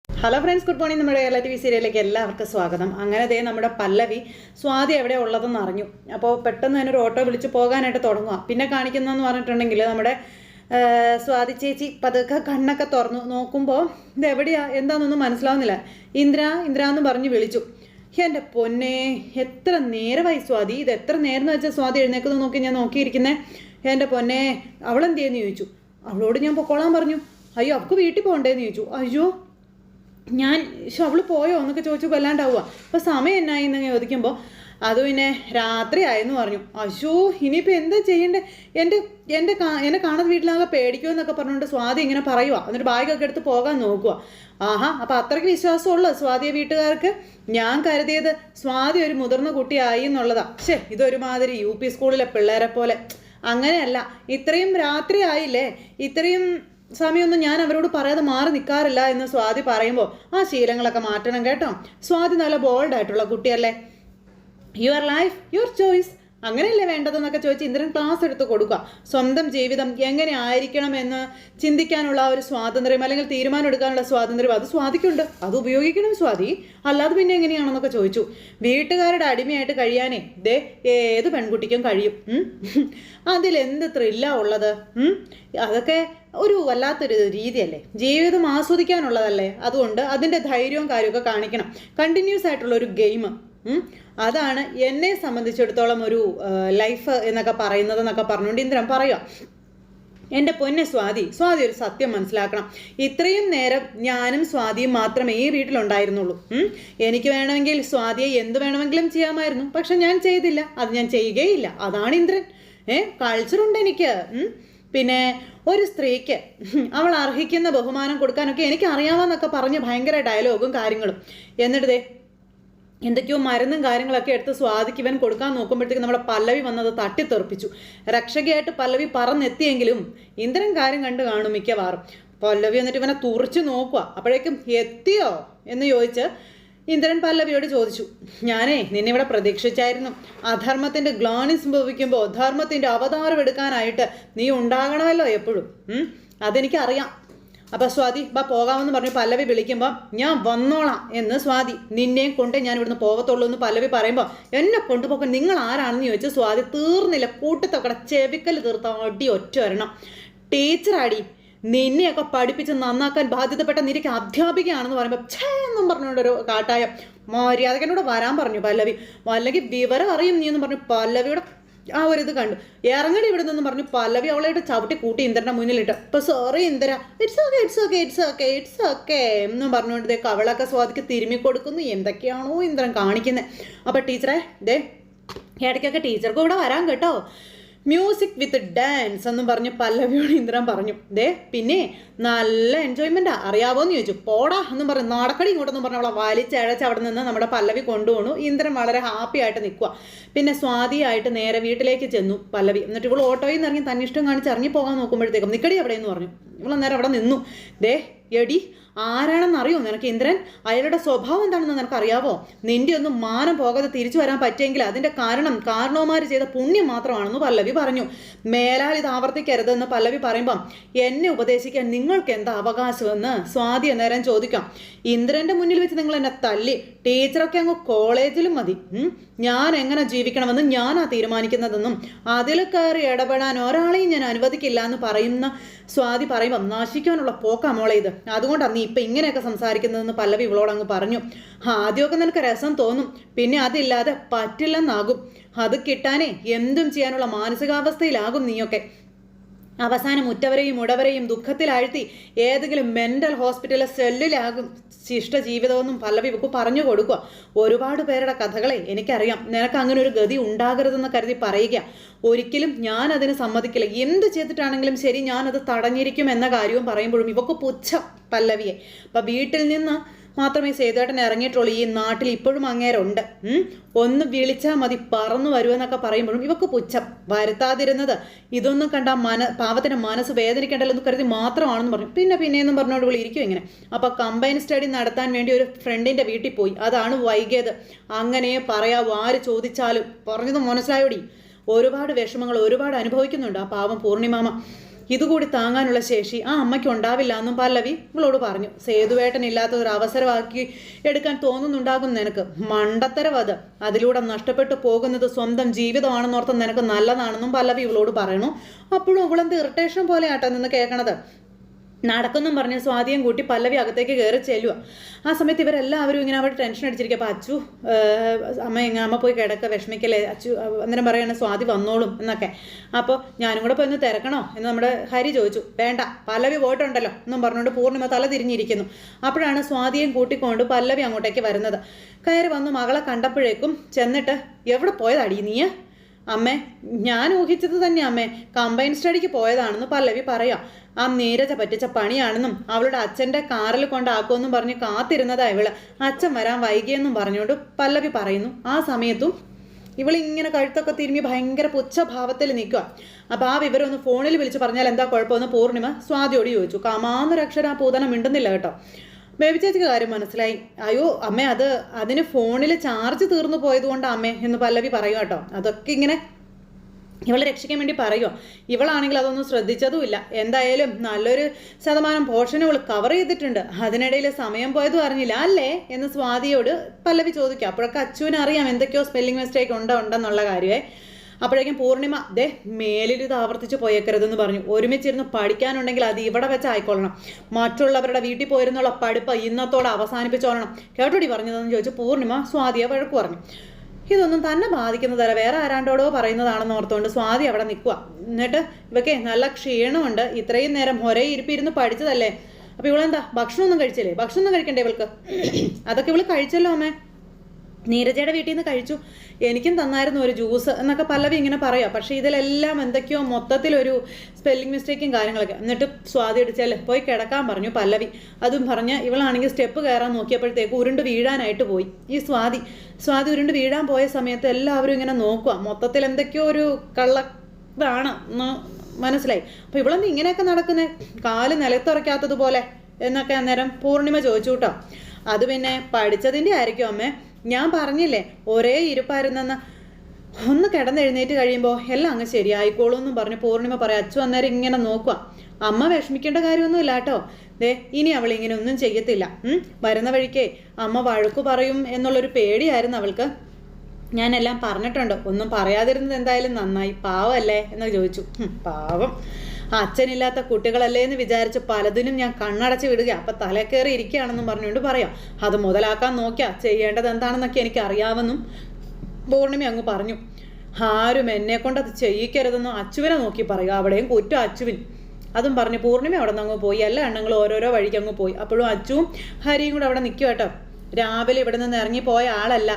Hello friends, good morning. നമ്മുടെ Kerala T V സീരിയലിലേക്ക് എല്ലാവർക്കും സ്വാഗതം. അങ്ങനെ ദേ നമ്മുടെ പല്ലവി സ്വാതി എവിടെ ഉള്ളതെന്ന് അറിഞ്ഞു. അപ്പോൾ പെട്ടെന്ന് തന്നെ ഒരു ഓട്ടോ വിളിച്ച് പോകാനായിട്ട് തുടങ്ങുക. പിന്നെ കാണിക്കുന്നതെന്ന് പറഞ്ഞിട്ടുണ്ടെങ്കിൽ നമ്മുടെ സ്വാതി ചേച്ചി പതുക്കെ കണ്ണൊക്കെ തുറന്നു നോക്കുമ്പോൾ ഇത് എവിടെയാ എന്താണെന്നൊന്നും മനസ്സിലാവുന്നില്ല. ഇന്ദ്ര ഇന്ദ്ര എന്ന് പറഞ്ഞ് വിളിച്ചു. എൻ്റെ പൊന്നെ, എത്ര നേരമായി സ്വാതി, ഇത് എത്ര നേരം എന്ന് വെച്ചാൽ സ്വാതി എഴുന്നേക്കുന്നത് നോക്കി ഞാൻ നോക്കിയിരിക്കുന്നേ. എൻ്റെ പൊന്നെ, അവളെന്ത് ചെയ്യുന്നു ചോദിച്ചു. അവളോട് ഞാൻ പൊക്കോളാൻ പറഞ്ഞു. അയ്യോ, അവൾക്ക് വീട്ടിൽ പോകണ്ടേന്ന് ചോദിച്ചു. അയ്യോ അവൾ പോയോ എന്നൊക്കെ ചോദിച്ചു കൊല്ലാണ്ടാവുക. അപ്പോൾ സമയം എന്നായി എന്ന് ചോദിക്കുമ്പോൾ അത് പിന്നെ രാത്രി ആയെന്ന് പറഞ്ഞു. അയ്യോ, ഇനിയിപ്പോൾ എന്താ ചെയ്യണ്ടേ, എന്നെ കാണാതെ വീട്ടിലാകെ പേടിക്കുമോ എന്നൊക്കെ പറഞ്ഞുകൊണ്ട് സ്വാതി ഇങ്ങനെ പറയുക. എന്നിട്ട് ബാഗൊക്കെ എടുത്ത് പോകാൻ നോക്കുക. ആഹാ, അപ്പോൾ അത്രയ്ക്ക് വിശ്വാസമുള്ളൂ സ്വാതിയെ വീട്ടുകാർക്ക്. ഞാൻ കരുതിയത് സ്വാതി ഒരു മുതിർന്ന കുട്ടിയായി എന്നുള്ളതാണ്. ഇതൊരുമാതിരി UP സ്കൂളിലെ പിള്ളേരെ പോലെ. അങ്ങനെയല്ല, ഇത്രയും രാത്രി ആയില്ലേ, ഇത്രയും സമയമൊന്നും ഞാൻ അവരോട് പറയാതെ മാറി നിൽക്കാറില്ല എന്ന് സ്വാതി പറയുമ്പോൾ ആ ശീലങ്ങളൊക്കെ മാറ്റണം കേട്ടോ. സ്വാതി നല്ല ബോൾഡായിട്ടുള്ള കുട്ടിയല്ലേ. യുവർ ലൈഫ് യുവർ ചോയ്സ്, അങ്ങനെയല്ലേ വേണ്ടതെന്നൊക്കെ ചോദിച്ച് ഇന്ദ്രൻ ക്ലാസ് എടുത്ത് കൊടുക്കുക. സ്വന്തം ജീവിതം എങ്ങനെ ആയിരിക്കണം എന്ന് ചിന്തിക്കാനുള്ള ഒരു സ്വാതന്ത്ര്യം, അല്ലെങ്കിൽ തീരുമാനം എടുക്കാനുള്ള സ്വാതന്ത്ര്യം അത് സ്വാതിക്കുണ്ട്. അത് ഉപയോഗിക്കണം സ്വാതി, അല്ലാതെ പിന്നെ എങ്ങനെയാണെന്നൊക്കെ ചോദിച്ചു. വീട്ടുകാരുടെ അടിമയായിട്ട് കഴിയാനേ ഏത് പെൺകുട്ടിക്കും കഴിയും. അതിലെന്ത് ത്രില്ലാ ഉള്ളത്? അതൊക്കെ ഒരു വല്ലാത്തൊരു രീതിയല്ലേ, ജീവിതം ആസ്വദിക്കാനുള്ളതല്ലേ. അതുകൊണ്ട് അതിൻ്റെ ധൈര്യവും കാര്യമൊക്കെ കാണിക്കണം. കണ്ടിന്യൂസ് ആയിട്ടുള്ള ഒരു ഗെയിം, അതാണ് എന്നെ സംബന്ധിച്ചിടത്തോളം ഒരു ലൈഫ് എന്നൊക്കെ പറയുന്നതെന്നൊക്കെ പറഞ്ഞുകൊണ്ട് ഇന്ദ്രൻ പറയുക. എൻ്റെ പൊന്നെ സ്വാതി ഒരു സത്യം മനസ്സിലാക്കണം. ഇത്രയും നേരം ഞാനും സ്വാതിയും മാത്രമേ ഈ വീട്ടിലുണ്ടായിരുന്നുള്ളൂ. എനിക്ക് വേണമെങ്കിൽ സ്വാതിയെ എന്ത് വേണമെങ്കിലും ചെയ്യാമായിരുന്നു, പക്ഷെ ഞാൻ ചെയ്തില്ല. അത് ഞാൻ ചെയ്യുകയില്ല. അതാണ് ഇന്ദ്രൻ. കൾച്ചറുണ്ട് എനിക്ക്. പിന്നെ ഒരു സ്ത്രീക്ക് അവൾ അർഹിക്കുന്ന ബഹുമാനം കൊടുക്കാനൊക്കെ എനിക്ക് അറിയാമെന്നൊക്കെ പറഞ്ഞ് ഭയങ്കര ഡയലോഗും കാര്യങ്ങളും. എന്നിട്ട് എന്തൊക്കെയോ മരുന്നും കാര്യങ്ങളൊക്കെ എടുത്ത് സ്വാതിക്ക് ഇവൻ കൊടുക്കാൻ നോക്കുമ്പോഴത്തേക്ക് നമ്മുടെ പല്ലവി വന്നത് തട്ടിത്തെറിപ്പിച്ചു. രക്ഷകയായിട്ട് പല്ലവി പറന്നെത്തിയെങ്കിലും ഇന്ദ്രൻ കാര്യം കണ്ടു കാണും മിക്കവാറും. പല്ലവി എന്നിട്ട് ഇവനെ തുറച്ചു നോക്കുക. അപ്പോഴേക്കും എത്തിയോ എന്ന് ചോദിച്ച് ഇന്ദ്രൻ പല്ലവിയോട് ചോദിച്ചു. നിന്നെ ഇവിടെ പ്രതീക്ഷിച്ചായിരുന്നു. അധർമ്മത്തിൻ്റെ ഗ്ലാനി സംഭവിക്കുമ്പോൾ ധർമ്മത്തിൻ്റെ അവതാരം എടുക്കാനായിട്ട് നീ ഉണ്ടാകണമല്ലോ എപ്പോഴും. അതെനിക്കറിയാം. അപ്പം സ്വാതി പോകാമെന്ന് പറഞ്ഞ് പല്ലവി വിളിക്കുമ്പോൾ ഞാൻ വന്നോളാം എന്ന് സ്വാതി. നിന്നെയും കൊണ്ടേ ഞാൻ ഇവിടുന്ന് പോകത്തുള്ളൂ എന്ന് പല്ലവി പറയുമ്പോൾ എന്നെ കൊണ്ടുപോകാൻ നിങ്ങൾ ആരാണെന്ന് ചോദിച്ചു. സ്വാതി തീർന്നില്ല, കൂട്ടത്തൊക്കെ ചെവിക്കൽ തീർത്ത അടി ഒറ്റ വരണം. ടീച്ചറാടി, നിന്നെയൊക്കെ പഠിപ്പിച്ച് നന്നാക്കാൻ ബാധ്യതപ്പെട്ട നിനക്ക് അധ്യാപികയാണെന്ന് പറയുമ്പോൾ എന്നും പറഞ്ഞുകൊണ്ടൊരു കാട്ടായ മര്യാദകനോട് വരാൻ പറഞ്ഞു പല്ലവി. അല്ലെങ്കിൽ വിവരം അറിയും നീ എന്ന് പറഞ്ഞു പല്ലവിയുടെ ആ ഒരു ഇത് കണ്ടു. ഇറങ്ങടി ഇവിടെ നിന്നും പറഞ്ഞു പല്ലവി അവളായിട്ട് ചവിട്ടി കൂട്ടി ഇന്ദ്രൻ്റെ മുന്നിലിട്ട്. അപ്പോൾ സോറി ഇന്ദ്ര, ഇറ്റ്സ് ഓക്കെ എന്നും പറഞ്ഞുകൊണ്ട് കവളൊക്കെ സ്വാതിക്ക് തിരുമ്മി കൊടുക്കുന്നു. എന്തൊക്കെയാണോ ഇന്ദ്രൻ കാണിക്കുന്നത്. അപ്പോൾ ടീച്ചറെ ഇടയ്ക്കൊക്കെ ടീച്ചർക്ക് ഇവിടെ വരാൻ കേട്ടോ, മ്യൂസിക് വിത്ത് ഡാൻസ് എന്നും പറഞ്ഞ് പല്ലവിയോട് ഇന്ദ്രൻ പറഞ്ഞു. പിന്നെ നല്ല എൻജോയ്മെൻറ്റാ, അറിയാവോന്ന് ചോദിച്ചു. പോടാ എന്നും പറഞ്ഞു നടക്കടി ഇങ്ങോട്ടെന്നും പറഞ്ഞു അവളെ വലിച്ചഴച്ച് അവിടെ നിന്ന് നമ്മുടെ പല്ലവി കൊണ്ടുപോണു. ഇന്ദ്രൻ വളരെ ഹാപ്പി ആയിട്ട് നിൽക്കുക. പിന്നെ സ്വാതിയായിട്ട് നേരെ വീട്ടിലേക്ക് ചെന്നു പല്ലവി. എന്നിട്ട് ഇവൾ ഓട്ടോയിൽ നിന്ന് ഇറങ്ങി തന്നിഷ്ടം കാണിച്ച് ഇറങ്ങി പോകാൻ നോക്കുമ്പോഴത്തേക്കും നിക്കടി അവിടെ എന്ന് പറഞ്ഞു. ഇവൾ നേരം അവിടെ നിന്നു. എടി, ആരാണെന്ന് അറിയോ നിനക്ക് ഇന്ദ്രൻ? അയാളുടെ സ്വഭാവം എന്താണെന്ന് നിനക്കറിയാവോ? നിന്റെ ഒന്നും മാനം പോകാതെ തിരിച്ചു വരാൻ പറ്റിയെങ്കിൽ അതിൻ്റെ കാരണവന്മാർ ചെയ്ത പുണ്യം മാത്രമാണെന്ന് പല്ലവി പറഞ്ഞു. മേലാൽ ഇത് ആവർത്തിക്കരുതെന്ന് പല്ലവി പറയുമ്പം എന്നെ ഉപദേശിക്കാൻ നിങ്ങൾക്ക് എന്താ അവകാശമെന്ന് സ്വാതി നേരം ചോദിക്കാം. ഇന്ദ്രൻ്റെ മുന്നിൽ വെച്ച് നിങ്ങൾ എന്നെ തല്ലി. ടീച്ചറൊക്കെ അങ്ങ് കോളേജിലും മതി. ഞാൻ എങ്ങനെ ജീവിക്കണമെന്ന് ഞാനാ തീരുമാനിക്കുന്നതെന്നും അതിൽ കയറി ഇടപെടാൻ ഒരാളെയും ഞാൻ അനുവദിക്കില്ല എന്ന് പറയുന്ന സ്വാതി പറയുമ്പം നശിക്കാനുള്ള പോക്കാ മോളെ ഇത്. അതുകൊണ്ടാണ് നീ ഇപ്പം ഇങ്ങനെയൊക്കെ സംസാരിക്കുന്നതെന്ന് പല്ലവി ഇവളോട് അങ്ങ് പറഞ്ഞു. ആദ്യമൊക്കെ നിനക്ക് രസം തോന്നും, പിന്നെ അതില്ലാതെ പറ്റില്ലെന്നാകും. അത് കിട്ടാനേ എന്തും ചെയ്യാനുള്ള മാനസികാവസ്ഥയിലാകും നീയൊക്കെ. അവസാനം ഉറ്റവരെയും ഉടവരെയും ദുഃഖത്തിലാഴ്ത്തി ഏതെങ്കിലും മെൻ്റൽ ഹോസ്പിറ്റലിലെ സെല്ലിലാകും ശിഷ്ട ജീവിതമെന്നും പല്ലവി ഇവക്ക് പറഞ്ഞു കൊടുക്കുക. ഒരുപാട് പേരുടെ കഥകളെ എനിക്കറിയാം. നിനക്ക് അങ്ങനെ ഒരു ഗതി ഉണ്ടാകരുതെന്ന് കരുതി പറയുക. ഒരിക്കലും ഞാൻ അതിന് സമ്മതിക്കില്ല. എന്ത് ചെയ്തിട്ടാണെങ്കിലും ശരി, ഞാനത് തടഞ്ഞിരിക്കും എന്ന കാര്യവും പറയുമ്പോഴും ഇവക്ക് പുച്ഛം പല്ലവിയെ. അപ്പം വീട്ടിൽ നിന്ന് മാത്രമേ സേതുവേട്ടൻ ഇറങ്ങിയിട്ടുള്ളൂ. ഈ നാട്ടിൽ ഇപ്പോഴും അങ്ങേരുണ്ട്. ഒന്ന് വിളിച്ചാൽ മതി പറന്നു വരുമെന്നൊക്കെ പറയുമ്പോഴും ഇവക്ക് പുച്ഛം. വരുത്താതിരുന്നത് ഇതൊന്നും കണ്ട പാവത്തിൻ്റെ മനസ്സ് വേദനിക്കേണ്ടല്ലോ എന്ന് കരുതി മാത്രമാണെന്ന് പറഞ്ഞു. പിന്നെയെന്നും പറഞ്ഞോണ്ട് ഇവിടെ ഇരിക്കും ഇങ്ങനെ. അപ്പോൾ കമ്പൈൻ സ്റ്റഡി നടത്താൻ വേണ്ടി ഒരു ഫ്രണ്ടിൻ്റെ വീട്ടിൽ പോയി. അതാണ് വൈകിയത്. അങ്ങനെ പറയാവൂ, ആര് ചോദിച്ചാലും. പറഞ്ഞത് മനസ്സിലായോടി. ഒരുപാട് വിഷമങ്ങൾ ഒരുപാട് അനുഭവിക്കുന്നുണ്ട് ആ പാവം പൂർണിമാമ. ഇതുകൂടി താങ്ങാനുള്ള ശേഷി ആ അമ്മയ്ക്ക് ഉണ്ടാവില്ല എന്നും പല്ലവി ഇവളോട് പറഞ്ഞു. സേതുവേട്ടനില്ലാത്ത ഒരു അവസരമാക്കി എടുക്കാൻ തോന്നുന്നുണ്ടാകും നിനക്ക്. മണ്ടത്തരം അത്. അതിലൂടെ നഷ്ടപ്പെട്ടു പോകുന്നത് സ്വന്തം ജീവിതമാണെന്നോർത്ത് നിനക്ക് നല്ലതാണെന്നും പല്ലവി ഇവളോട് പറയണു. അപ്പോഴും ഇവളെന്ത് ഇറിറ്റേഷൻ പോലെ ആട്ടോ നിന്ന് കേൾക്കണത്. നടക്കുന്നും പറഞ്ഞ് സ്വാതിയും കൂട്ടി പല്ലവി അകത്തേക്ക് കയറി ചെല്ലുക. ആ സമയത്ത് ഇവരെല്ലാവരും ഇങ്ങനെ അവിടെ ടെൻഷൻ അടിച്ചിരിക്കുക. അപ്പോൾ അച്ചു അമ്മ പോയി കിടക്കുക, വിഷമിക്കല്ലേ അച്ചു അന്നേരം പറയാണ് സ്വാതി വന്നോളും എന്നൊക്കെ. അപ്പോൾ ഞാനും കൂടെ പോയി ഒന്ന് തിരക്കണോ എന്ന് നമ്മുടെ ഹരി ചോദിച്ചു. വേണ്ട, പല്ലവി പോയിട്ടുണ്ടല്ലോ എന്നും പറഞ്ഞുകൊണ്ട് പൂർണിമ തല തിരിഞ്ഞിരിക്കുന്നു. അപ്പോഴാണ് സ്വാതിയും കൂട്ടിക്കൊണ്ട് പല്ലവി അങ്ങോട്ടേക്ക് വരുന്നത്. കയറി വന്നു മകളെ കണ്ടപ്പോഴേക്കും ചെന്നിട്ട് എവിടെ പോയതാടി നീ? അമ്മേ, ഞാൻ ഊഹിച്ചത് തന്നെ അമ്മേ, കമ്പൈൻ സ്റ്റഡിക്ക് പോയതാണെന്ന് പല്ലവി പറയാം. ആ നീരജ പറ്റിച്ച പണിയാണെന്നും അവളുടെ അച്ഛൻ്റെ കാറിൽ കൊണ്ടാക്കുമെന്നും പറഞ്ഞ് കാത്തിരുന്നതാ ഇവള്. അച്ഛൻ വരാൻ വൈകിയെന്നും പറഞ്ഞുകൊണ്ട് പല്ലവി പറയുന്നു. ആ സമയത്തും ഇവളിങ്ങനെ കഴുത്തൊക്കെ തിരുമ്മി ഭയങ്കര പുച്ഛഭാവത്തിൽ നിൽക്കുക. അപ്പോൾ ആ വിവരം ഒന്ന് ഫോണിൽ വിളിച്ച് പറഞ്ഞാൽ എന്താ കുഴപ്പമെന്ന് പൂർണിമ സ്വാതിയോട് ചോദിച്ചു. കാമാന്നൊരക്ഷരം ആ പൂതന മിണ്ടുന്നില്ല കേട്ടോ. ബേബി ചേച്ചിക്ക് കാര്യം മനസ്സിലായി. അയ്യോ അമ്മേ, അതിന് ഫോണിൽ ചാർജ് തീർന്നു പോയതുകൊണ്ട് അമ്മേ എന്ന് പല്ലവി പറയും കേട്ടോ. അതൊക്കെ ഇങ്ങനെ ഇവളെ രക്ഷിക്കാൻ വേണ്ടി പറയുമോ? ഇവളാണെങ്കിൽ അതൊന്നും ശ്രദ്ധിച്ചതുമില്ല. എന്തായാലും നല്ലൊരു ശതമാനം പോർഷൻ ഇവൾ കവർ ചെയ്തിട്ടുണ്ട്. അതിനിടയിൽ സമയം പോയതും അറിഞ്ഞില്ല അല്ലേ എന്ന് സ്വാതിയോട് പല്ലവി ചോദിക്കുക. അപ്പോഴൊക്കെ അച്ചുവിന് അറിയാം എന്തൊക്കെയോ സ്പെല്ലിംഗ് മിസ്റ്റേക്ക് ഉണ്ടെന്നുള്ള കാര്യമേ. അപ്പോഴേക്കും പൂർണിമ മേലിൽ ഇത് ആവർത്തിച്ച് പോയേക്കരുതെന്ന് പറഞ്ഞു. ഒരുമിച്ചിരുന്ന് പഠിക്കാനുണ്ടെങ്കിൽ അത് ഇവിടെ വെച്ച് ആയിക്കൊള്ളണം. മറ്റുള്ളവരുടെ വീട്ടിൽ പോയിരുന്നുള്ള പഠിപ്പ് ഇന്നത്തോടെ അവസാനിപ്പിച്ചോളണം. കേട്ടോടി പറഞ്ഞതെന്ന് ചോദിച്ചു പൂർണിമ സ്വാതിയെ വഴക്ക് പറഞ്ഞു. ഇതൊന്നും തന്നെ ബാധിക്കുന്നതല്ല, വേറെ ആരാണ്ടോടോ പറയുന്നതാണെന്ന് ഓർത്തുകൊണ്ട് സ്വാതി അവിടെ നിൽക്കുക. എന്നിട്ട് ഇവക്കെ നല്ല ക്ഷീണമുണ്ട്, ഇത്രയും നേരം ഒരേ ഇരിപ്പിരുന്ന് പഠിച്ചതല്ലേ. അപ്പോൾ ഇവളെന്താ ഭക്ഷണമൊന്നും കഴിച്ചില്ലേ? ഭക്ഷണമൊന്നും കഴിക്കണ്ടേ ഇവൾക്ക്? അതൊക്കെ ഇവള് കഴിച്ചല്ലോ അമ്മേ, നീരജയുടെ വീട്ടിൽ നിന്ന് കഴിച്ചു, എനിക്കും തന്നായിരുന്നു ഒരു ജ്യൂസ് എന്നൊക്കെ പല്ലവി ഇങ്ങനെ പറയാം. പക്ഷേ ഇതിലെല്ലാം എന്തൊക്കെയോ മൊത്തത്തിലൊരു സ്പെല്ലിംഗ് മിസ്റ്റേക്കും കാര്യങ്ങളൊക്കെ. എന്നിട്ട് സ്വാതി അടിച്ചാൽ പോയി കിടക്കാൻ പറഞ്ഞു പല്ലവി. അതും പറഞ്ഞ് ഇവളാണെങ്കിൽ സ്റ്റെപ്പ് കയറാൻ നോക്കിയപ്പോഴത്തേക്ക് ഉരുണ്ട് വീഴാനായിട്ട് പോയി. ഈ സ്വാതി ഉരുണ്ട് വീഴാൻ പോയ സമയത്ത് എല്ലാവരും ഇങ്ങനെ നോക്കുക. മൊത്തത്തിൽ എന്തൊക്കെയോ ഒരു കള്ളതാണ് മനസ്സിലായി. അപ്പോൾ ഇവളെന്ത് ഇങ്ങനെയൊക്കെ നടക്കുന്നത്, കാല് നിലത്തുറയ്ക്കാത്തതുപോലെ എന്നൊക്കെ അന്നേരം പൂർണിമ ചോദിച്ചു കേട്ടോ. അത് പിന്നെ പഠിച്ചതിൻ്റെ ആയിരിക്കും അമ്മേ, ഞാൻ പറഞ്ഞില്ലേ ഒരേ ഇരിപ്പായിരുന്നെന്ന്. ഒന്ന് കിടന്നെഴുന്നേറ്റ് കഴിയുമ്പോൾ എല്ലാം അങ്ങ് ശരിയായിക്കോളൂ എന്നും പറഞ്ഞ് പൂർണിമ പറയാം. അച്ചു അന്നേരം ഇങ്ങനെ നോക്കുക. അമ്മ വിഷമിക്കേണ്ട കാര്യമൊന്നുമില്ല കേട്ടോ. ഇനി അവൾ ഇങ്ങനെ ഒന്നും ചെയ്യത്തില്ല. വരുന്ന വഴിക്കേ അമ്മ വഴക്കു പറയും എന്നുള്ളൊരു പേടിയായിരുന്നു അവൾക്ക്. ഞാനെല്ലാം പറഞ്ഞിട്ടുണ്ട്, ഒന്നും പറയാതിരുന്നത് എന്തായാലും നന്നായി. പാവമല്ലേ എന്ന് ചോദിച്ചു. പാവം, അച്ഛനില്ലാത്ത കുട്ടികളല്ലേ എന്ന് വിചാരിച്ച് പലതിനും ഞാൻ കണ്ണടച്ച് വിടുക. അപ്പം തലക്കേറി ഇരിക്കുകയാണെന്നും പറഞ്ഞുകൊണ്ട് പറയാം. അത് മുതലാക്കാൻ നോക്കിയാൽ ചെയ്യേണ്ടത് എന്താണെന്നൊക്കെ എനിക്ക് അറിയാമെന്നും പൂർണിമ അങ്ങ് പറഞ്ഞു. ആരും എന്നെ കൊണ്ട് അത് ചെയ്യിക്കരുതെന്നും അച്ചുവിനെ നോക്കി പറയുക. അവിടെയും കുറ്റം അച്ചുവിൻ. അതും പറഞ്ഞ് പൂർണിമ അവിടെ നിന്ന് അങ്ങ് പോയി. എല്ലാ എണ്ണങ്ങളും ഓരോരോ വഴിക്ക് അങ്ങ് പോയി. അപ്പോഴും അച്ചുവും ഹരിയും കൂടെ അവിടെ നിൽക്കും കേട്ടോ. രാവിലെ ഇവിടെ നിന്ന് ഇറങ്ങിപ്പോയ ആളല്ല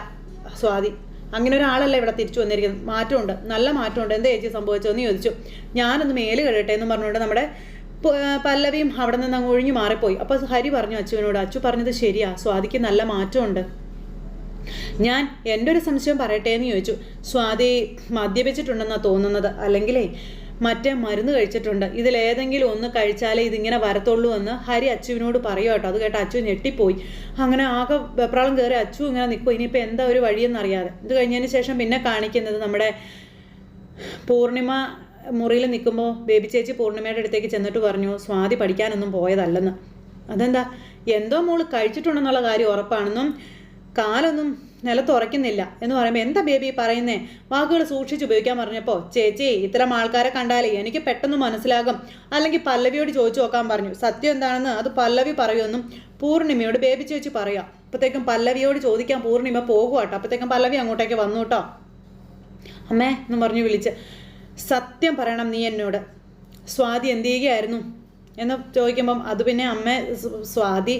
സ്വാതി. അങ്ങനെ ഒരാളല്ല ഇവിടെ തിരിച്ചു വന്നിരിക്കുന്നത്. മാറ്റമുണ്ട്, നല്ല മാറ്റമുണ്ട്. എന്താ ചേച്ചി സംഭവിച്ചതെന്ന് ചോദിച്ചു. ഞാനൊന്ന് മേല് കഴിയട്ടെ എന്ന് പറഞ്ഞുകൊണ്ട് നമ്മുടെ പല്ലവിയും അവിടെ നിന്ന് അങ്ങ് ഒഴിഞ്ഞു മാറിപ്പോയി. അപ്പോൾ ഹരി പറഞ്ഞു അച്ചുവിനോട്. അച്ചു പറഞ്ഞത് ശരിയാ, സ്വാതിക്ക് നല്ല മാറ്റമുണ്ട്. ഞാൻ എൻ്റെ ഒരു സംശയം പറയട്ടെ എന്ന് ചോദിച്ചു. സ്വാതി മദ്യപിച്ചിട്ടുണ്ടെന്നാണ് തോന്നുന്നത്, അല്ലെങ്കിലേ മറ്റേ മരുന്ന് കഴിച്ചിട്ടുണ്ട്. ഇതിലേതെങ്കിലും ഒന്ന് കഴിച്ചാലേ ഇതിങ്ങനെ വരത്തുള്ളൂ എന്ന് ഹരി അച്ചുവിനോട് പറയുക കേട്ടോ. അത് കേട്ട് അച്ചു ഞെട്ടിപ്പോയി. അങ്ങനെ ആകെ വെപ്രാളം കയറി അച്ചു ഇങ്ങനെ നിൽക്കും. ഇനിയിപ്പോൾ എന്താ ഒരു വഴിയെന്നറിയാതെ. ഇത് കഴിഞ്ഞതിന് ശേഷം പിന്നെ കാണിക്കുന്നത് നമ്മുടെ പൂർണിമ മുറിയിൽ നിൽക്കുമ്പോൾ ബേബി ചേച്ചി പൂർണിമയുടെ അടുത്തേക്ക് ചെന്നിട്ട് പറഞ്ഞു സ്വാതി പഠിക്കാനൊന്നും പോയതല്ലെന്ന്. അതെന്താ, എന്തോ മോള് കഴിച്ചിട്ടുണ്ടെന്നുള്ള കാര്യം ഉറപ്പാണെന്നും കാലൊന്നും നിലത്തുറയ്ക്കുന്നില്ല എന്ന് പറയുമ്പോൾ എന്താ ബേബി പറയുന്നേ, വാക്കുകൾ സൂക്ഷിച്ച് ഉപയോഗിക്കാൻ പറഞ്ഞപ്പോൾ ചേച്ചി ഇത്തരം ആൾക്കാരെ കണ്ടാലേ എനിക്ക് പെട്ടെന്ന് മനസ്സിലാകും, അല്ലെങ്കിൽ പല്ലവിയോട് ചോദിച്ചു നോക്കാൻ പറഞ്ഞു. സത്യം എന്താണെന്ന് അത് പല്ലവി പറയുമെന്നും പൂർണിമയോട് ബേബി ചേച്ചി പറയാം. അപ്പോഴത്തേക്കും പല്ലവിയോട് ചോദിക്കാൻ പൂർണിമ പോകുക കേട്ടോ. അപ്പോഴത്തേക്കും പല്ലവി അങ്ങോട്ടേക്ക് വന്നു കേട്ടോ. അമ്മേ എന്ന് പറഞ്ഞു വിളിച്ച്. സത്യം പറയണം നീ എന്നോട്, സ്വാതി എന്ത് ചെയ്യുകയായിരുന്നു എന്ന് ചോദിക്കുമ്പം അത് പിന്നെ അമ്മ സ്വാതി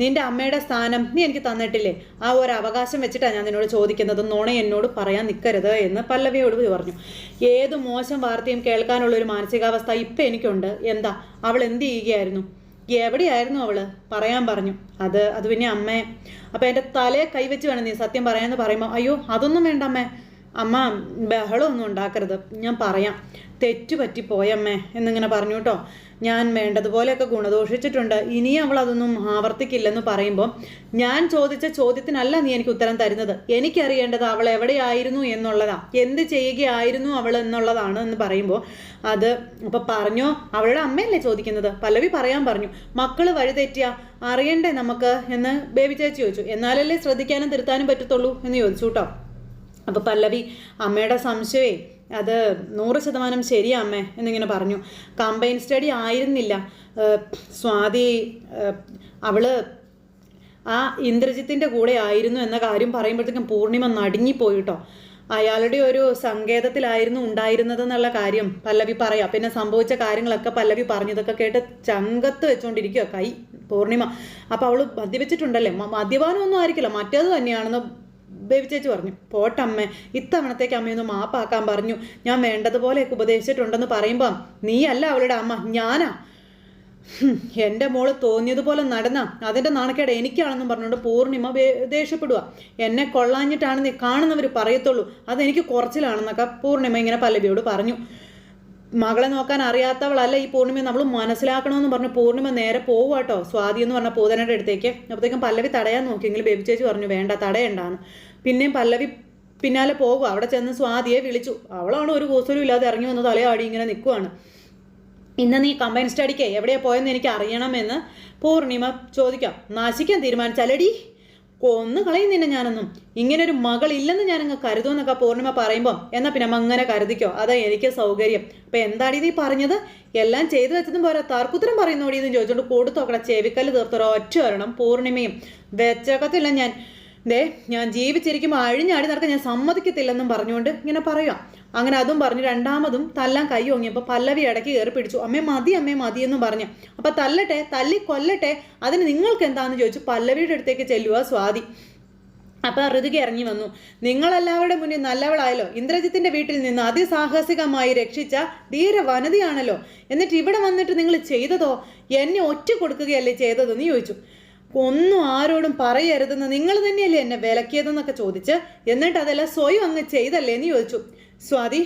നിൻ്റെ അമ്മയുടെ സ്ഥാനം നീ എനിക്ക് തന്നിട്ടില്ലേ, ആ ഒരു അവകാശം വെച്ചിട്ടാണ് ഞാൻ നിന്നോട് ചോദിക്കുന്നത്, നുണ എന്നോട് പറയാൻ നിൽക്കരുത് എന്ന് പല്ലവിയോട് പറഞ്ഞു. ഏത് മോശം വാർത്തയും കേൾക്കാനുള്ളൊരു മാനസികാവസ്ഥ ഇപ്പം എനിക്കുണ്ട്. എന്താ അവൾ എന്ത് ചെയ്യുകയായിരുന്നു, എവിടെയായിരുന്നു അവൾ, പറയാൻ പറഞ്ഞു. അത് പിന്നെ അമ്മേ, അപ്പം എൻ്റെ തലയെ കൈവച്ച് വേണം നീ സത്യം പറയാമെന്ന് പറയുമ്പോൾ അയ്യോ അതൊന്നും വേണ്ട അമ്മ ബഹളമൊന്നും ഉണ്ടാക്കരുത്, ഞാൻ പറയാം. തെറ്റുപറ്റിപ്പോയമ്മേ എന്നിങ്ങനെ പറഞ്ഞു കേട്ടോ. ഞാൻ വേണ്ടതുപോലെയൊക്കെ ഗുണദോഷിച്ചിട്ടുണ്ട്, ഇനിയും അവൾ അതൊന്നും ആവർത്തിക്കില്ലെന്ന് പറയുമ്പോൾ, ഞാൻ ചോദിച്ച ചോദ്യത്തിനല്ല നീ എനിക്ക് ഉത്തരം തരുന്നത്. എനിക്കറിയേണ്ടത് അവൾ എവിടെയായിരുന്നു എന്നുള്ളതാ, എന്ത് ചെയ്യുകയായിരുന്നു അവൾ എന്നുള്ളതാണ് എന്ന് പറയുമ്പോൾ, അത് അപ്പോൾ പറഞ്ഞോ, അവളുടെ അമ്മയല്ലേ ചോദിക്കുന്നത്. പല്ലവി പറയാൻ പറഞ്ഞു. മക്കൾ വഴിതെറ്റിയ അറിയണ്ടേ നമുക്ക് എന്ന് ബേബി ചേച്ചി ചോദിച്ചു. എന്നാലല്ലേ ശ്രദ്ധിക്കാനും തിരുത്താനും പറ്റത്തുള്ളൂ എന്ന് ചോദിച്ചു കേട്ടോ. അപ്പോൾ പല്ലവി അമ്മയുടെ സംശയമേ അത് 100% ശരിയാ അമ്മേ എന്നിങ്ങനെ പറഞ്ഞു. കമ്പൈൻ സ്റ്റഡി ആയിരുന്നില്ല സ്വാതി, അവള് ആ ഇന്ദ്രജിത്തിൻ്റെ കൂടെ ആയിരുന്നു എന്ന കാര്യം പറയുമ്പോഴത്തേക്കും പൂർണിമ നടുങ്ങിപ്പോയി കേട്ടോ. അയാളുടെ ഒരു സങ്കേതത്തിലായിരുന്നു ഉണ്ടായിരുന്നത് എന്നുള്ള കാര്യം പല്ലവി പറയാം. പിന്നെ സംഭവിച്ച കാര്യങ്ങളൊക്കെ പല്ലവി പറഞ്ഞതൊക്കെ കേട്ട് ചങ്കത്ത് വെച്ചുകൊണ്ടിരിക്കുക കൈ പൂർണിമ. അപ്പോൾ അവൾ മദ്യപിച്ചിട്ടുണ്ടല്ലേ, മദ്യപാനമൊന്നും ആയിരിക്കില്ല, മറ്റേത് തന്നെയാണെന്ന് ബേബി ചേച്ചി പറഞ്ഞു. പോട്ടമ്മേ, ഇത്തവണത്തേക്ക് അമ്മയൊന്ന് മാപ്പാക്കാൻ പറഞ്ഞു, ഞാൻ വേണ്ടതുപോലെയൊക്കെ ഉപദേശിച്ചിട്ടുണ്ടെന്ന് പറയുമ്പം നീയല്ല അവളുടെ അമ്മ, ഞാനാ. എൻ്റെ മോള് തോന്നിയതുപോലെ നടന്ന അതിൻ്റെ നാണക്കേട് എനിക്കാണെന്നും പറഞ്ഞുകൊണ്ട് പൂർണിമ ദേഷ്യപ്പെടുക. എന്നെ കൊള്ളാഞ്ഞിട്ടാണെന്ന് കാണുന്നവർ പറയത്തുള്ളൂ, അതെനിക്ക് കുറച്ചിലാണെന്നൊക്കെ പൂർണിമ ഇങ്ങനെ പല്ലവിയോട് പറഞ്ഞു. മകളെ നോക്കാൻ അറിയാത്തവളല്ല ഈ പൂർണിമ, നമ്മൾ മനസ്സിലാക്കണമെന്ന് പറഞ്ഞു പൂർണിമ നേരെ പോവാട്ടോ സ്വാതി എന്ന് പറഞ്ഞ പൂതനയുടെ അടുത്തേക്ക്. അപ്പോഴത്തേക്കും പല്ലവി തടയാൻ നോക്കിയെങ്കിൽ ബേബി ചേച്ചി പറഞ്ഞു വേണ്ട, തടയണ്ടാന്ന്. പിന്നെയും പല്ലവി പിന്നാലെ പോകുക. അവിടെ ചെന്ന് സ്വാതിയെ വിളിച്ചു. അവളാണ് ഒരു കൂസലും ഇല്ലാതെ ഇറങ്ങി വന്ന് തലയാടി ഇങ്ങനെ നിൽക്കുവാണ്. ഇന്ന് നീ കമ്പൈൻ സ്റ്റഡിക്ക് എവിടെയാ പോയെന്ന് എനിക്ക് അറിയണമെന്ന് പൂർണിമ ചോദിക്കാം. നാശിക്കാൻ തീരുമാനിച്ചാലടി, കൊന്നു കളയും നിന്നെ ഞാനൊന്നും. ഇങ്ങനൊരു മകളില്ലെന്ന് ഞാനങ്ങ് കരുതുമെന്നൊക്കെ പൂർണിമ പറയുമ്പം, എന്നാൽ പിന്നെ അങ്ങനെ കരുതിക്കോ, അതാ എനിക്ക് സൗകര്യം. അപ്പം എന്താടി നീ പറഞ്ഞത്, എല്ലാം ചെയ്തു വെച്ചതും പോരാ താർക്കുത്തരം പറയുന്നോടി എന്ന് ചോദിച്ചോണ്ട് കൊടുത്തോക്കട ചെവിക്കല്ല് തീർത്തൊരു ഒറ്റ വരണം. പൂർണിമയും വെച്ചേക്കത്തില്ല ഞാൻ ജീവിച്ചിരിക്കുമ്പോൾ അഴിഞ്ഞാടി നടക്കാൻ ഞാൻ സമ്മതിക്കത്തില്ലെന്നും പറഞ്ഞുകൊണ്ട് ഇങ്ങനെ പറയുക. അങ്ങനെ അതും പറഞ്ഞ് രണ്ടാമതും തല്ലാൻ കൈ ഓങ്ങിയപ്പോൾ പല്ലവി ഇടയ്ക്ക് കയറി പിടിച്ചു. അമ്മേ മതി എന്നും പറഞ്ഞു. അപ്പം തല്ലട്ടെ, തല്ലി കൊല്ലട്ടെ, അതിന് നിങ്ങൾക്ക് എന്താണെന്ന് ചോദിച്ചു പല്ലവിയുടെ അടുത്തേക്ക് ചെല്ലുക സ്വാതി. അപ്പം ഋതുക ഇറങ്ങി വന്നു. നിങ്ങളെല്ലാവരുടെ മുന്നിൽ നല്ലവളായല്ലോ, ഇന്ദ്രജിത്തിന്റെ വീട്ടിൽ നിന്ന് അതിസാഹസികമായി രക്ഷിച്ച ധീര വനിതയാണല്ലോ, എന്നിട്ട് ഇവിടെ വന്നിട്ട് നിങ്ങൾ ചെയ്തതോ, എന്നെ ഒറ്റ കൊടുക്കുകയല്ലേ ചെയ്തതെന്ന് ചോദിച്ചു. ഒന്നും ആരോടും പറയരുതെന്ന് നിങ്ങൾ തന്നെയല്ലേ എന്നെ വിലക്കിയതെന്നൊക്കെ ചോദിച്ച്, എന്നിട്ട് അതെല്ലാം സ്വയം അങ്ങ് ചെയ്തല്ലേ എന്ന് ചോദിച്ചു. സ്വാതി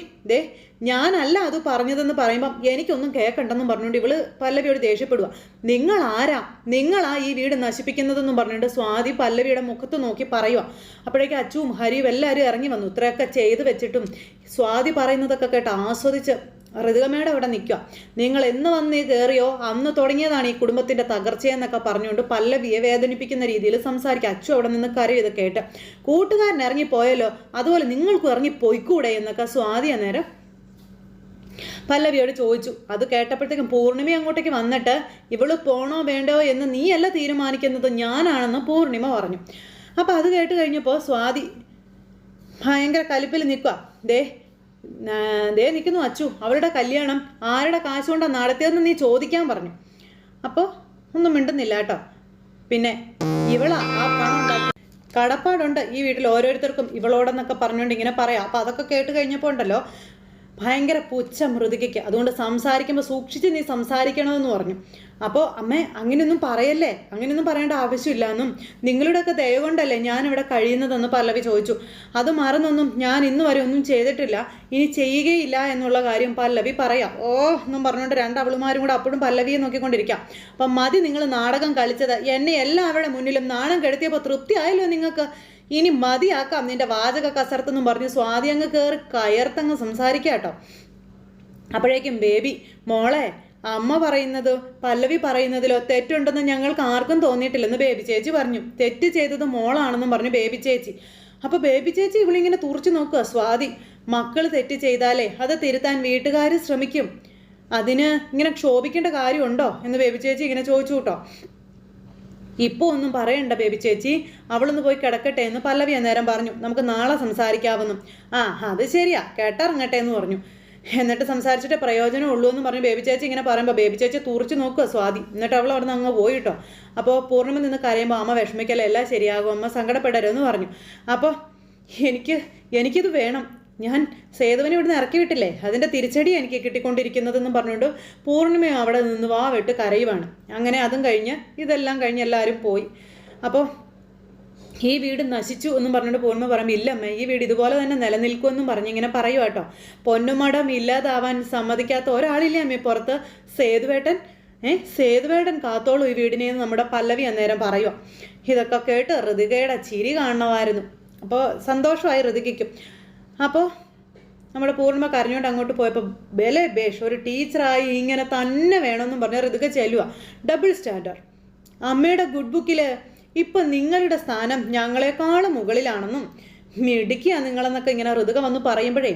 ഞാനല്ല അത് പറഞ്ഞതെന്ന് പറയുമ്പം എനിക്കൊന്നും കേൾക്കണ്ടെന്നും പറഞ്ഞുകൊണ്ട് ഇവള് പല്ലവിയോട് ദേഷ്യപ്പെടുക. നിങ്ങളാ ഈ വീട് നശിപ്പിക്കുന്നതെന്നും പറഞ്ഞുകൊണ്ട് സ്വാതി പല്ലവിയുടെ മുഖത്ത് നോക്കി പറയുക. അപ്പോഴേക്കും അച്ചുവും ഹരിയും എല്ലാവരും ഇറങ്ങി വന്നു. ഇത്രയൊക്കെ ചെയ്ത് വെച്ചിട്ടും സ്വാതി പറയുന്നതൊക്കെ കേട്ട് ആസ്വദിച്ച് ഋതുകമ്മയുടെ അവിടെ നിൽക്കുക. നിങ്ങൾ എന്ന് വന്ന് കയറിയോ അന്ന് തുടങ്ങിയതാണ് ഈ കുടുംബത്തിന്റെ തകർച്ചയെന്നൊക്കെ പറഞ്ഞുകൊണ്ട് പല്ലവിയെ വേദനിപ്പിക്കുന്ന രീതിയിൽ സംസാരിക്കുക. അച്ചു അവിടെ നിന്ന് കരയത് കേട്ട്, കൂട്ടുകാരൻ ഇറങ്ങിപ്പോയല്ലോ, അതുപോലെ നിങ്ങൾക്കും ഇറങ്ങിപ്പോയിക്കൂടെ എന്നൊക്കെ സ്വാതി അന്നേരം പല്ലവിയോട് ചോദിച്ചു. അത് കേട്ടപ്പോഴത്തേക്കും പൂർണിമ അങ്ങോട്ടേക്ക് വന്നിട്ട് ഇവള് പോണോ വേണ്ടോ എന്ന് നീയല്ല തീരുമാനിക്കുന്നത്, ഞാനാണെന്ന് പൂർണിമ പറഞ്ഞു. അപ്പം അത് കേട്ട് കഴിഞ്ഞപ്പോൾ സ്വാതി ഭയങ്കര കലിപ്പിൽ നിൽക്കുക. നിൽക്കുന്നു അച്ചു, അവളുടെ കല്യാണം ആരുടെ കാശുകൊണ്ടാണ് നടത്തിയതെന്ന് നീ ചോദിക്കാൻ പറഞ്ഞു. അപ്പോൾ ഒന്നും മിണ്ടുന്നില്ല കേട്ടോ. പിന്നെ ഇവളാ ആ പണം ഉണ്ടാക്കി, കടപ്പാടുണ്ട് ഈ വീട്ടിൽ ഓരോരുത്തർക്കും ഇവളോടെന്നൊക്കെ പറഞ്ഞുകൊണ്ട് ഇങ്ങനെ പറയാം. അപ്പം അതൊക്കെ കേട്ട് കഴിഞ്ഞപ്പോൾ ഉണ്ടല്ലോ ഭയങ്കര പുച്ഛം ഋതുകയ്ക്ക്. അതുകൊണ്ട് സംസാരിക്കുമ്പോൾ സൂക്ഷിച്ച് നീ സംസാരിക്കണമെന്ന് പറഞ്ഞു. അപ്പോൾ അമ്മേ അങ്ങനെയൊന്നും പറയല്ലേ, അങ്ങനെയൊന്നും പറയേണ്ട ആവശ്യമില്ല എന്നും, നിങ്ങളുടെയൊക്കെ ദയ കൊണ്ടല്ലേ ഞാനിവിടെ കഴിയുന്നതെന്ന് പല്ലവി ചോദിച്ചു. അത് മറന്നൊന്നും ഞാൻ ഇന്ന് വരെ ഒന്നും ചെയ്തിട്ടില്ല, ഇനി ചെയ്യുകയില്ല എന്നുള്ള കാര്യം പല്ലവി പറയാം. എന്നും പറഞ്ഞുകൊണ്ട് രണ്ടവളുമാരും കൂടെ അപ്പോഴും പല്ലവിയെ നോക്കിക്കൊണ്ടിരിക്കാം. അപ്പം മതി നിങ്ങൾ നാടകം കളിച്ചത്, എന്നെ എല്ലാവരുടെ മുന്നിലും നാണം കെടുത്തിയപ്പോൾ തൃപ്തിയായല്ലോ നിങ്ങൾക്ക്, ഇനി മതിയാക്കാം നിന്റെ വാചക കസർത്തെന്നും പറഞ്ഞു സ്വാതി അങ്ങ് കയറി കയർത്തങ്ങ് സംസാരിക്കുക കേട്ടോ. അപ്പോഴേക്കും ബേബി മോളെ, അമ്മ പറയുന്നത് പല്ലവി പറയുന്നതിലോ തെറ്റുണ്ടെന്ന് ഞങ്ങൾക്ക് ആർക്കും തോന്നിയിട്ടില്ലെന്ന് ബേബി ചേച്ചി പറഞ്ഞു. തെറ്റ് ചെയ്തത് മോളാണെന്നും പറഞ്ഞു ബേബി ചേച്ചി. അപ്പോൾ ബേബി ചേച്ചി ഇവളിങ്ങനെ തുറച്ചു നോക്കുക. സ്വാതി, മക്കൾ തെറ്റ് ചെയ്താലേ അത് തിരുത്താൻ വീട്ടുകാർ ശ്രമിക്കും, അതിന് ഇങ്ങനെ ക്ഷോഭിക്കേണ്ട കാര്യമുണ്ടോ എന്ന് ബേബി ചേച്ചി ഇങ്ങനെ ചോദിച്ചു കേട്ടോ. ഇപ്പോൾ ഒന്നും പറയണ്ട ബേബി ചേച്ചി, അവളൊന്ന് പോയി കിടക്കട്ടെ എന്ന് പല്ലവി അന്നേരം പറഞ്ഞു. നമുക്ക് നാളെ സംസാരിക്കാവുന്നു. അത് ശരിയാ, കേട്ടിറങ്ങട്ടെ എന്ന് പറഞ്ഞു. എന്നിട്ട് സംസാരിച്ചിട്ട് പ്രയോജനമുള്ളൂ എന്ന് പറഞ്ഞു ബേബി ചേച്ചി ഇങ്ങനെ പറയുമ്പോൾ ബേബി ചേച്ചി തുറച്ചു നോക്കുക സ്വാതി. എന്നിട്ട് അവൾ അവിടെ നിന്ന് അങ്ങ് പോയി കേട്ടോ. അപ്പോൾ പൂർണ്ണിമ നിന്ന് കരയുമ്പോൾ അമ്മ വിഷമിക്കല്ല, എല്ലാം ശരിയാകും, അമ്മ സങ്കടപ്പെടരുതെന്ന് പറഞ്ഞു. അപ്പോൾ എനിക്കിത് വേണം, ഞാൻ സേതുവിനെ ഇവിടുന്ന് ഇറക്കി വിട്ടില്ലേ, അതിൻ്റെ തിരിച്ചടി എനിക്ക് കിട്ടിക്കൊണ്ടിരിക്കുന്നതെന്നും പറഞ്ഞുകൊണ്ട് പൂർണ്ണിമ അവിടെ നിന്ന് വാവിട്ട് കരയുവാണ്. അങ്ങനെ അതും കഴിഞ്ഞ് ഇതെല്ലാം കഴിഞ്ഞ് എല്ലാവരും പോയി. അപ്പോൾ ഈ വീട് നശിച്ചു എന്നും പറഞ്ഞിട്ട് പൂർണ്ണിമ പറയുമ്പോൾ ഇല്ലമ്മേ, ഈ വീട് ഇതുപോലെ തന്നെ നിലനിൽക്കുമെന്നും പറഞ്ഞ് ഇങ്ങനെ പറയുക കേട്ടോ. പൊന്നുമടം ഇല്ലാതാവാൻ സമ്മതിക്കാത്ത ഒരാളില്ലേ അമ്മേ പുറത്ത്? സേതുവേട്ടൻ. സേതുവേട്ടൻ കാത്തോളൂ ഈ വീടിനെന്ന് നമ്മുടെ പല്ലവി അന്നേരം പറയുക. ഇതൊക്കെ കേട്ട് ഋതികയുടെ ചിരി കാണണമായിരുന്നു. അപ്പോൾ സന്തോഷമായി ഋതികയ്ക്കും. അപ്പോൾ നമ്മുടെ പൂർണ്ണിമ കരഞ്ഞുകൊണ്ട് അങ്ങോട്ട് പോയപ്പോൾ ബലെ ബേഷ് ഒരു ടീച്ചറായി ഇങ്ങനെ തന്നെ വേണമെന്നും പറഞ്ഞ് ഋതിക ചെല്ലുക. Double standard. അമ്മയുടെ ഗുഡ് ബുക്കിൽ ഇപ്പം നിങ്ങളുടെ സ്ഥാനം ഞങ്ങളെക്കാളും മുകളിലാണെന്നും മിടുക്കിയാ നിങ്ങളെന്നൊക്കെ ഇങ്ങനെ ഋതുക വന്ന് പറയുമ്പോഴേ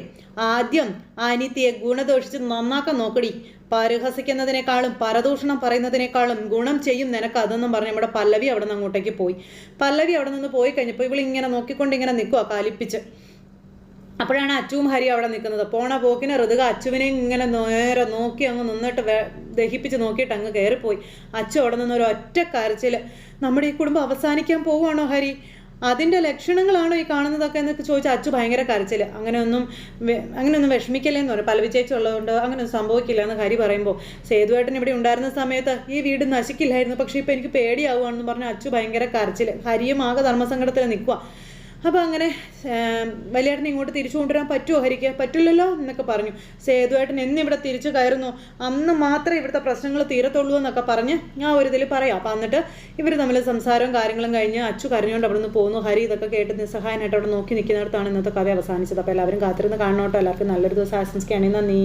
ആദ്യം അനിത്യയെ ഗുണദോഷിച്ച് നന്നാക്കാൻ നോക്കടി. പരിഹസിക്കുന്നതിനേക്കാളും പരദൂഷണം പറയുന്നതിനേക്കാളും ഗുണം ചെയ്യും നിനക്ക് അതെന്നും പറഞ്ഞ് നമ്മുടെ പല്ലവി അവിടെ നിന്ന് അങ്ങോട്ടേക്ക് പോയി. പല്ലവി അവിടെ നിന്ന് പോയി കഴിഞ്ഞപ്പോൾ ഇവളിങ്ങനെ നോക്കിക്കൊണ്ട് ഇങ്ങനെ നിൽക്കുക കാലിപ്പിച്ച്. അപ്പോഴാണ് അച്ചുവും ഹരി അവിടെ നിൽക്കുന്നത്. പോണ പോക്കിനെ ഋതുക അച്ചുവിനെ ഇങ്ങനെ നേരെ നോക്കി അങ്ങ് നിന്നിട്ട് ദഹിപ്പിച്ച് നോക്കിയിട്ട് അങ്ങ് കയറിപ്പോയി. അച്ചു അവിടെ നിന്ന് ഒരു ഒറ്റ കരച്ചിൽ. നമ്മുടെ ഈ കുടുംബം അവസാനിക്കാൻ പോവുകയാണോ ഹരി? അതിൻ്റെ ലക്ഷണങ്ങളാണോ ഈ കാണുന്നതൊക്കെ എന്നൊക്കെ ചോദിച്ചാൽ അച്ചു ഭയങ്കര കരച്ചിൽ. അങ്ങനെയൊന്നും വിഷമിക്കില്ലെന്ന് പറയും. പല്ലവി ചേച്ചി ഉള്ളതുകൊണ്ട് അങ്ങനെയൊന്നും സംഭവിക്കില്ല എന്ന് ഹരി പറയുമ്പോൾ സേതുവേട്ടൻ ഇവിടെ ഉണ്ടായിരുന്ന സമയത്ത് ഈ വീട് നശിക്കില്ലായിരുന്നു, പക്ഷേ ഇപ്പം എനിക്ക് പേടിയാവുകയാണെന്ന് പറഞ്ഞ് അച്ചു ഭയങ്കര കരച്ചിൽ. ഹരിയും ആകെ ധർമ്മസങ്കടത്തിൽ നിൽക്കുക. അപ്പോൾ അങ്ങനെ വലിയേട്ടനെ ഇങ്ങോട്ട് തിരിച്ചു കൊണ്ടുവരാൻ പറ്റുമോ ഹരിക്ക്? പറ്റില്ലല്ലോ എന്നൊക്കെ പറഞ്ഞു. സേതുവേട്ടൻ എന്നിവിടെ തിരിച്ചു കയറുന്നു, അന്ന് മാത്രമേ ഇവിടുത്തെ പ്രശ്നങ്ങൾ തീരത്തുള്ളൂ എന്നൊക്കെ പറഞ്ഞ് ഞാൻ ഒരു ഇതിൽ പറയാം. അപ്പം എന്നിട്ട് ഇവർ തമ്മിൽ സംസാരവും കാര്യങ്ങളും കഴിഞ്ഞ് അച്ചു കരഞ്ഞുകൊണ്ട് അവിടെ നിന്ന് പോകുന്നു. ഹരി ഇതൊക്കെ കേട്ട് നിസ്സഹായനായിട്ട് അവിടെ നോക്കി നിൽക്കുന്നിടത്താണ് ഇന്നത്തെ കഥ അവസാനിച്ചത്. അപ്പോൾ എല്ലാവരും കാത്തിരുന്ന് കാണണോട്ടോ. എല്ലാവർക്കും നല്ലൊരു ദിവസം ആശംസിക്കുകയാണ്. നന്ദി.